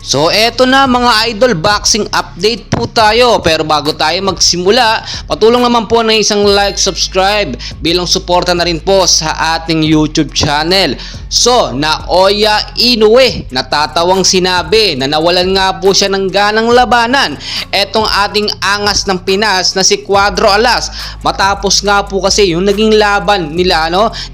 So eto na mga idol, boxing update po tayo. Pero bago tayo magsimula, patulong naman po ng isang like, subscribe bilang suporta na rin po sa ating YouTube channel. So Naoya Inoue, natatawang sinabi na nawalan nga po siya ng ganang labanan etong ating angas ng Pinas na si Cuadro Alas. Matapos nga po kasi yung naging laban nila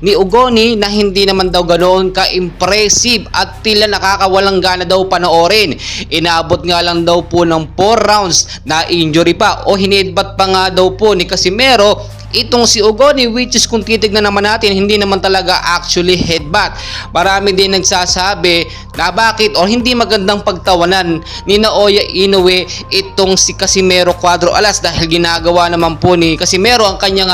ni Ugoni na hindi naman daw ganoon ka-impressive at tila nakakawalang gana daw panoorin. Inabot nga lang daw po ng 4 rounds na injury pa o hinedbat pa nga daw po ni Casimero itong si Ugoni, which is kung titignan naman natin, hindi naman talaga actually headbutt. Marami din nagsasabi na bakit o hindi magandang pagtawanan ni Naoya Inoue itong si Casimero Cuadro Alas dahil ginagawa naman po ni Casimero ang kanyang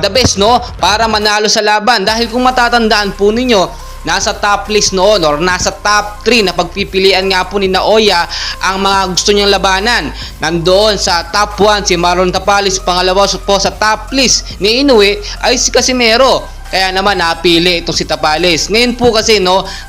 the best para manalo sa laban. Dahil kung matatandaan po ninyo, nasa top list noon or nasa top 3 na pagpipilian nga po ni Naoya ang mga gusto niyang labanan. Nandoon sa top 1 si Marlon Tapales, pangalawa po sa top list ni Inoue ay si Casimero. Kaya naman napili itong si Tapales. Ngayon po kasi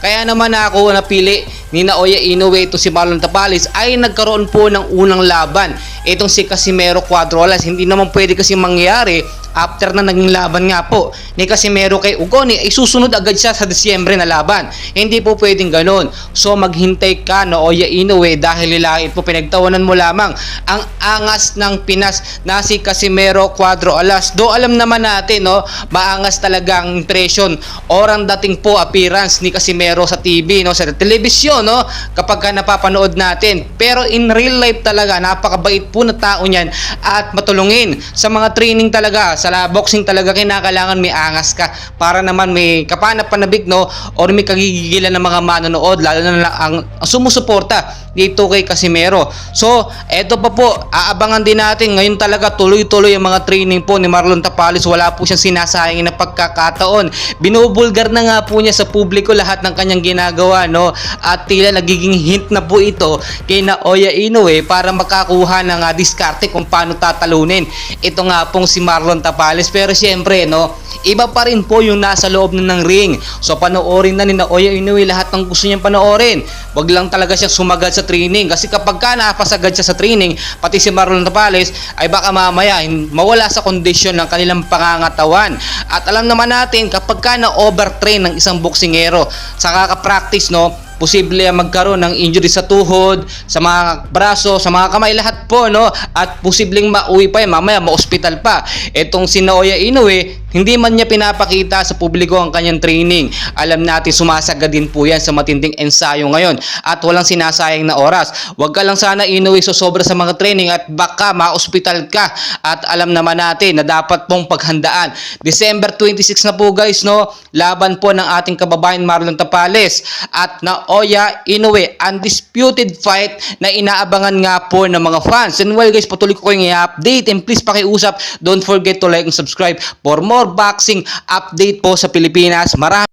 kaya naman ako napili ni Naoya Inoue itong si Marlon Tapales ay nagkaroon po ng unang laban itong si Casimero Cuadro Alas. Hindi naman pwede kasi mangyari after na naging laban nga po ni Casimero kay Ugoni ay susunod agad siya sa Disyembre na laban. Hindi po pwedeng ganon. So maghintay ka Naoya Inoue dahil nilait po pinagtawanan mo lamang ang angas ng Pinas na si Casimero Cuadro Alas. Do alam naman natin maangas talaga ang impression or ang dating po appearance ni Casimero sa TV sa telebisyon kapag ka napapanood natin. Pero in real life talaga napakabait po na tao niyan at matulungin sa mga training talaga. Sa boxing talaga kinakailangan may angas ka para naman may kapanap-panabik or may kagigilan ng mga manonood, lalo na ang sumusuporta dito kay Casimero. So eto pa po, aabangan din natin ngayon talaga tuloy-tuloy ang mga training po ni Marlon Tapales. Wala po siyang sinasayang na pagkakataon. Binubulgar na nga po niya sa publiko lahat ng kanyang ginagawa at tila nagiging hint na po ito kay Naoya Inoue para makakuha ng diskarte kung paano tatalunin ito nga pong si Marlon Tapales. Pero siyempre iba pa rin po yung nasa loob ng ring. So panoorin na ni Naoya Inoue lahat ng gusto niyang panoorin. Wag lang talaga siyang sumagad sa training, kasi kapag ka napasagad siya sa training, pati si Marlon Tapales ay baka mamaya mawala sa kondisyon ng kanilang pangangatawan. At alam naman natin kapag ka na-overtrain ng isang boksingero sa kaka-practice posible magkaroon ng injury sa tuhod, sa mga braso, sa mga kamay, lahat po at posibleng mauwi pa mamaya ma-hospital pa. Etong si Naoya Inoue, hindi man niya pinapakita sa publiko ang kanyang training. Alam natin sumasagad din po yan sa matinding ensayo ngayon at walang sinasayang na oras. Huwag ka lang sana Inoue sobra sa mga training at baka ma-hospital ka. At alam naman natin na dapat pong paghandaan. December 26 na po guys laban po ng ating kababayan Marlon Tapales at Naoya Inoue, undisputed fight na inaabangan nga po ng mga fans. And well guys, patuloy ko kayong i-update and please pakiusap, don't forget to like and subscribe for more boxing update po sa Pilipinas. Maraming